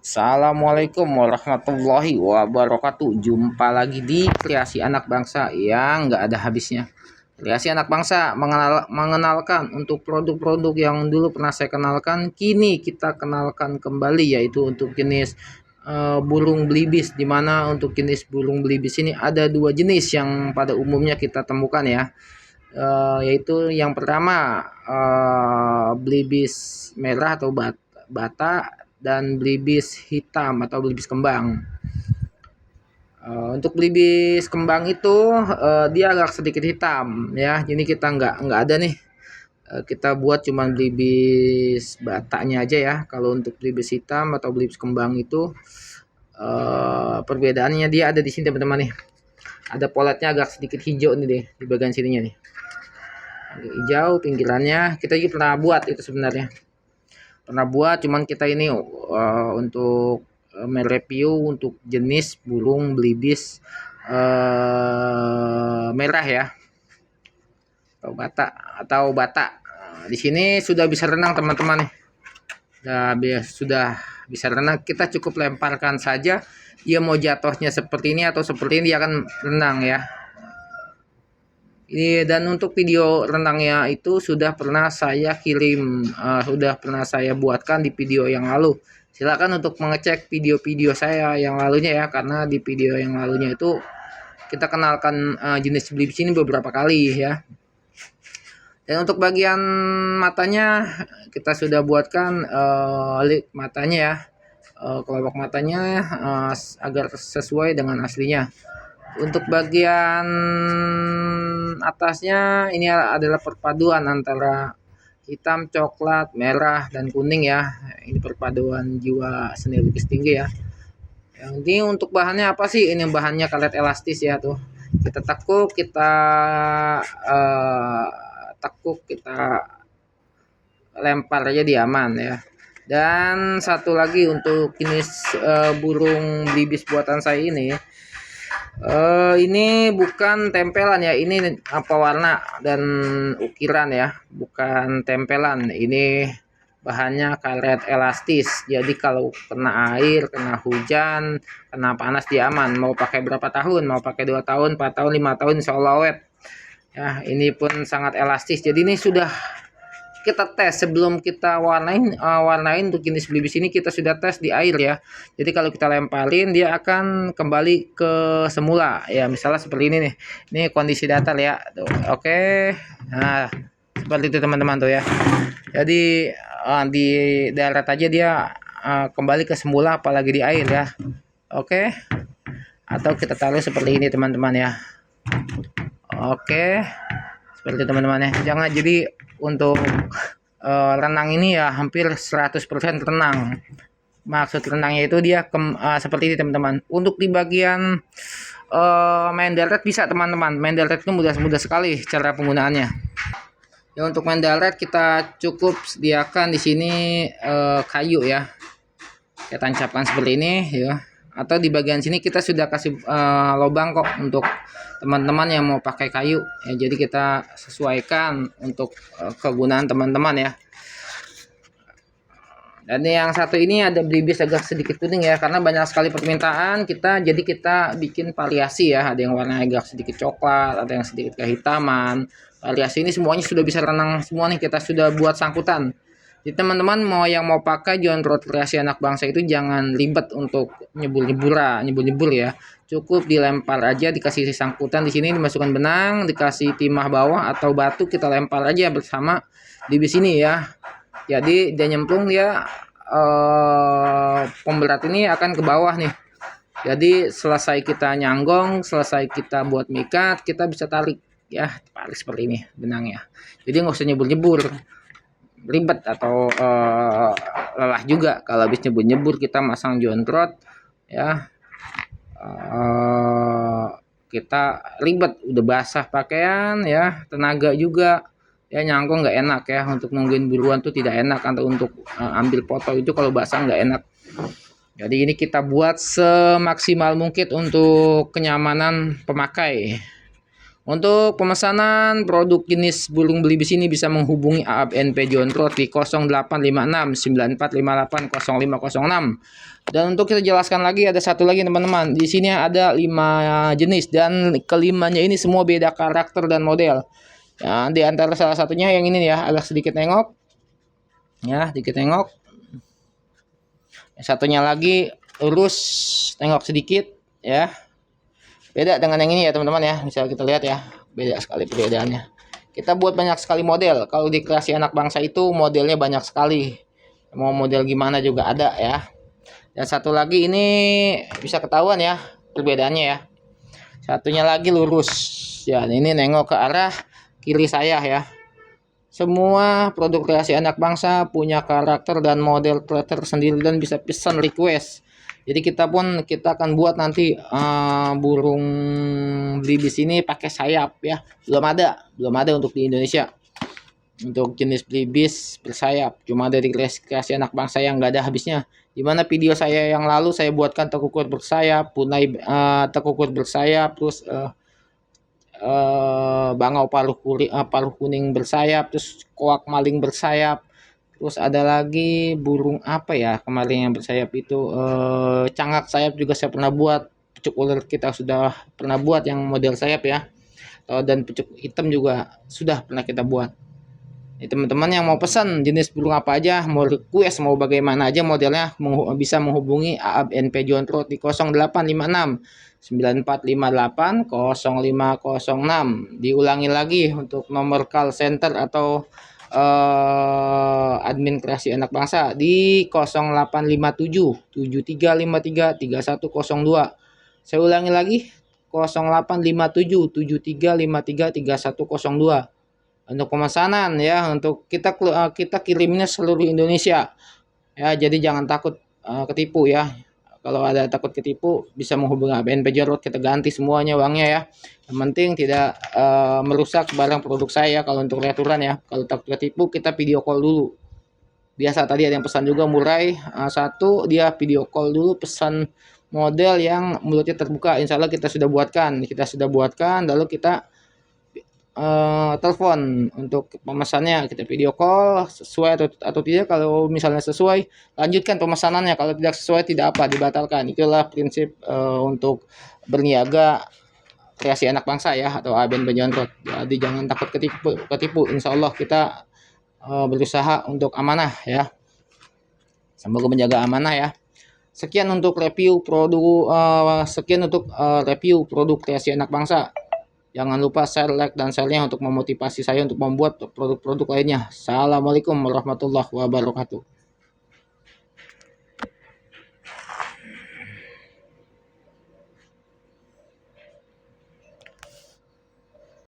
Assalamualaikum warahmatullahi wabarakatuh. Jumpa lagi di Kreasi Anak Bangsa yang nggak ada habisnya. Kreasi Anak Bangsa mengenalkan untuk produk-produk yang dulu pernah saya kenalkan, kini kita kenalkan kembali, yaitu untuk jenis burung belibis. Dimana untuk jenis burung belibis ini ada dua jenis yang pada umumnya kita temukan ya. Yaitu yang pertama belibis merah atau bata, dan belibis hitam atau belibis kembang. Untuk belibis kembang itu dia agak sedikit hitam ya, jadi kita nggak ada nih, kita buat cuman belibis batanya aja ya. Kalau untuk belibis hitam atau belibis kembang itu perbedaannya dia ada di sini teman-teman nih. Ada poletnya agak sedikit hijau nih deh di bagian sininya nih, hijau pinggirannya. Kita juga pernah buat itu sebenarnya, cuman kita ini untuk mereview untuk jenis burung belibis merah ya, atau bata. Di sini sudah bisa renang teman-teman nih. Sudah bisa renang, kita cukup lemparkan saja, dia mau jatuhnya seperti ini atau seperti ini dia akan renang ya. Dan untuk video renangnya itu sudah pernah saya kirim, sudah pernah saya buatkan di video yang lalu. Silakan untuk mengecek video-video saya yang lalunya ya, karena di video yang lalunya itu kita kenalkan jenis belibis ini beberapa kali ya. Dan untuk bagian matanya kita sudah buatkan lid matanya ya, kelopak matanya agar sesuai dengan aslinya. Untuk bagian atasnya ini adalah perpaduan antara hitam, coklat, merah, dan kuning ya. Ini perpaduan jiwa seni lukis tinggi ya. Yang ini untuk bahannya apa sih? Ini bahannya karet elastis ya tuh. Kita tekuk, kita lempar aja diaman ya. Dan satu lagi untuk jenis burung belibis buatan saya ini bukan tempelan ya, ini apa warna dan ukiran ya, bukan tempelan. Ini bahannya karet elastis, jadi kalau kena air, kena hujan, kena panas dia aman. Mau pakai berapa tahun, mau pakai 2 tahun, 4 tahun, 5 tahun, insya Allah awet ya. Ini pun sangat elastis, jadi ini sudah kita tes sebelum kita warnain untuk jenis belibis ini. Kita sudah tes di air ya, jadi kalau kita lemparin dia akan kembali ke semula ya. Misalnya seperti ini nih, ini kondisi datar ya tuh. Oke, nah seperti itu teman-teman tuh ya. Jadi di darat aja dia kembali ke semula, apalagi di air ya. Oke, atau kita taruh seperti ini teman-teman ya. Oke, seperti teman-teman ya. Jangan, jadi untuk renang ini ya hampir 100% renang. Maksud renangnya itu dia seperti ini teman-teman. Untuk di bagian main darat bisa teman-teman. Main darat itu mudah sekali cara penggunaannya. Ya, untuk main darat kita cukup sediakan di sini kayu ya. Kita tancapkan seperti ini ya. Atau di bagian sini kita sudah kasih lubang kok untuk teman-teman yang mau pakai kayu ya. Jadi kita sesuaikan untuk kegunaan teman-teman ya. Dan yang satu ini ada belibis agak sedikit kuning ya, karena banyak sekali permintaan kita, jadi kita bikin variasi ya. Ada yang warna agak sedikit coklat, ada yang sedikit kehitaman. Variasi ini semuanya sudah bisa renang semua nih, kita sudah buat sangkutan. Jadi teman-teman mau pakai John Road Kreasi Anak Bangsa itu jangan ribet untuk nyebur ya. Cukup dilempar aja, dikasih sangkutan di sini, dimasukkan benang, dikasih timah bawah atau batu, kita lempar aja bersama di sini ya. Jadi dia nyemplung, dia pemberat ini akan ke bawah nih. Jadi selesai kita nyanggong, selesai kita buat mikat, kita bisa tarik ya, tarik seperti ini benangnya. Jadi nggak usah nyebur ribet atau lelah juga kalau habis nyebur kita masang jontrot ya. Kita ribet, udah basah pakaian ya, tenaga juga ya, nyangkong nggak enak ya. Untuk nungguin buruan tuh tidak enak, atau untuk ambil foto itu kalau basah nggak enak. Jadi ini kita buat semaksimal mungkin untuk kenyamanan pemakai. Untuk pemesanan produk jenis burung belibis ini bisa menghubungi AABNP Jontrot di 0856 9458 0506. Dan untuk kita jelaskan lagi ada satu lagi teman-teman. Di sini ada 5 jenis dan kelimanya ini semua beda karakter dan model. Ya, di antara salah satunya yang ini ya, agak sedikit nengok. Ya, sedikit nengok. Yang satunya lagi lurus, tengok sedikit ya. Beda dengan yang ini ya teman-teman ya. Bisa kita lihat ya, beda sekali perbedaannya. Kita buat banyak sekali model. Kalau di Kreasi Anak Bangsa itu modelnya banyak sekali. Mau model gimana juga ada ya. Dan satu lagi ini bisa ketahuan ya perbedaannya ya. Satunya lagi lurus. Ya, ini nengok ke arah kiri saya ya. Semua produk Kreasi Anak Bangsa punya karakter dan model tersendiri dan bisa pesan request. Jadi kita akan buat nanti burung belibis ini pakai sayap ya. Belum ada untuk di Indonesia. Untuk jenis belibis bersayap cuma dari Kreasi Anak Bangsa yang nggak ada habisnya. Dimana video saya yang lalu saya buatkan tekukut bersayap, punai tekukut bersayap, terus bangau paruh kuning bersayap, terus koak maling bersayap. Terus ada lagi burung apa ya kemarin yang bersayap itu, cangak sayap juga saya pernah buat. Pucuk ular kita sudah pernah buat yang model sayap ya. Dan pucuk hitam juga sudah pernah kita buat. Teman-teman yang mau pesan jenis burung apa aja, mau request mau bagaimana aja modelnya, bisa menghubungi AABNP Jontrot di 0856 9458 0506. Diulangi lagi untuk nomor call center atau admin Kreasi Anak Bangsa di 0857 7353 3102. Saya ulangi lagi 0857 7353 3102. Untuk pemesanan ya, untuk kita kirimnya seluruh Indonesia ya, jadi jangan takut ketipu ya. Kalau ada takut ketipu bisa menghubungi ABNP Jontrot, kita ganti semuanya uangnya ya. Yang penting tidak merusak barang produk saya. Kalau untuk returan ya, kalau takut ketipu kita video call dulu. Biasa tadi ada yang pesan juga murai satu, dia video call dulu pesan model yang mulutnya terbuka. Insya Allah kita sudah buatkan lalu kita telepon untuk pemesannya, kita video call sesuai atau tidak. Kalau misalnya sesuai, lanjutkan pemesanannya. Kalau tidak sesuai, tidak apa, dibatalkan. Itulah prinsip untuk berniaga Kreasi Anak Bangsa ya, atau ABNP Jontrot. Jadi jangan takut ketipu. Insya Allah kita berusaha untuk amanah ya. Semoga menjaga amanah ya. Sekian untuk review produk Kreasi Anak Bangsa. Jangan lupa share, like, dan share-nya untuk memotivasi saya untuk membuat produk-produk lainnya. Assalamualaikum warahmatullahi wabarakatuh.